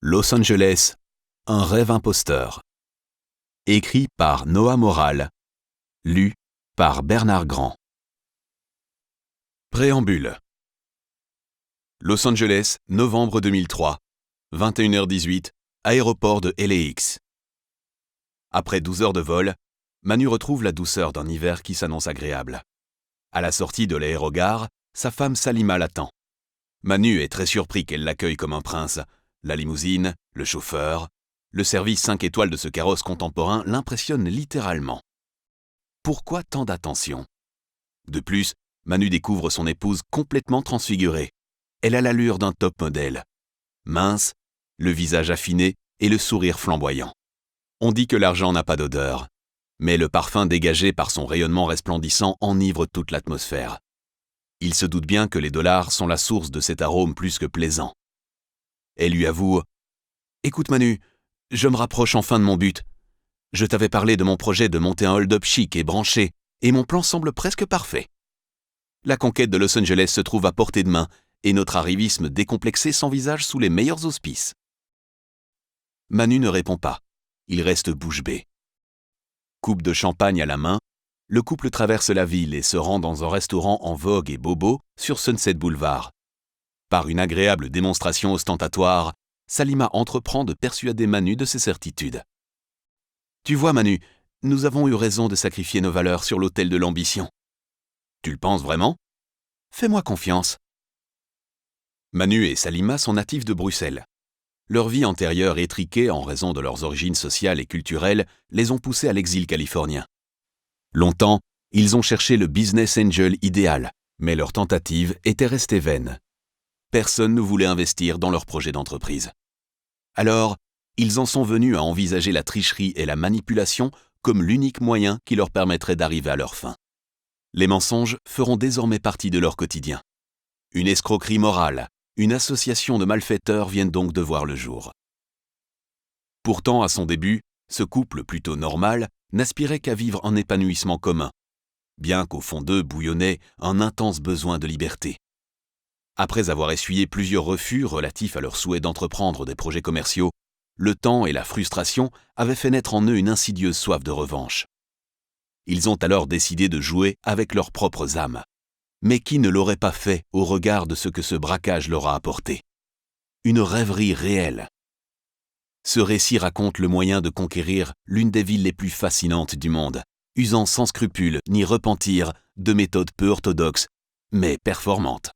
Los Angeles, un rêve imposteur. Écrit par Noah Morale. Lu par Bernard Grand. Préambule. Los Angeles, novembre 2003, 21h18, aéroport de LAX. Après 12 heures de vol, Manu retrouve la douceur d'un hiver qui s'annonce agréable. À la sortie de l'aérogare, sa femme Salima l'attend. Manu est très surpris qu'elle l'accueille comme un prince. La limousine, le chauffeur, le service 5 étoiles de ce carrosse contemporain l'impressionnent littéralement. Pourquoi tant d'attention ? De plus, Manu découvre son épouse complètement transfigurée. Elle a l'allure d'un top modèle. Mince, le visage affiné et le sourire flamboyant. On dit que l'argent n'a pas d'odeur, mais le parfum dégagé par son rayonnement resplendissant enivre toute l'atmosphère. Il se doute bien que les dollars sont la source de cet arôme plus que plaisant. Elle lui avoue « Écoute Manu, je me rapproche enfin de mon but. Je t'avais parlé de mon projet de monter un hold-up chic et branché, et mon plan semble presque parfait. La conquête de Los Angeles se trouve à portée de main, et notre arrivisme décomplexé s'envisage sous les meilleurs auspices. » Manu ne répond pas. Il reste bouche bée. Coupe de champagne à la main, le couple traverse la ville et se rend dans un restaurant en vogue et bobo sur Sunset Boulevard. Par une agréable démonstration ostentatoire, Salima entreprend de persuader Manu de ses certitudes. « Tu vois Manu, nous avons eu raison de sacrifier nos valeurs sur l'autel de l'ambition. »« Tu le penses vraiment ? Fais-moi confiance. » Manu et Salima sont natifs de Bruxelles. Leur vie antérieure étriquée en raison de leurs origines sociales et culturelles les ont poussés à l'exil californien. Longtemps, ils ont cherché le business angel idéal, mais leur tentative était restée vaine. Personne ne voulait investir dans leur projet d'entreprise. Alors, ils en sont venus à envisager la tricherie et la manipulation comme l'unique moyen qui leur permettrait d'arriver à leur fin. Les mensonges feront désormais partie de leur quotidien. Une escroquerie morale, une association de malfaiteurs viennent donc de voir le jour. Pourtant, à son début, ce couple plutôt normal n'aspirait qu'à vivre un épanouissement commun, bien qu'au fond d'eux bouillonnait un intense besoin de liberté. Après avoir essuyé plusieurs refus relatifs à leur souhait d'entreprendre des projets commerciaux, le temps et la frustration avaient fait naître en eux une insidieuse soif de revanche. Ils ont alors décidé de jouer avec leurs propres âmes. Mais qui ne l'aurait pas fait au regard de ce que ce braquage leur a apporté ? Une rêverie réelle. Ce récit raconte le moyen de conquérir l'une des villes les plus fascinantes du monde, usant sans scrupule ni repentir de méthodes peu orthodoxes, mais performantes.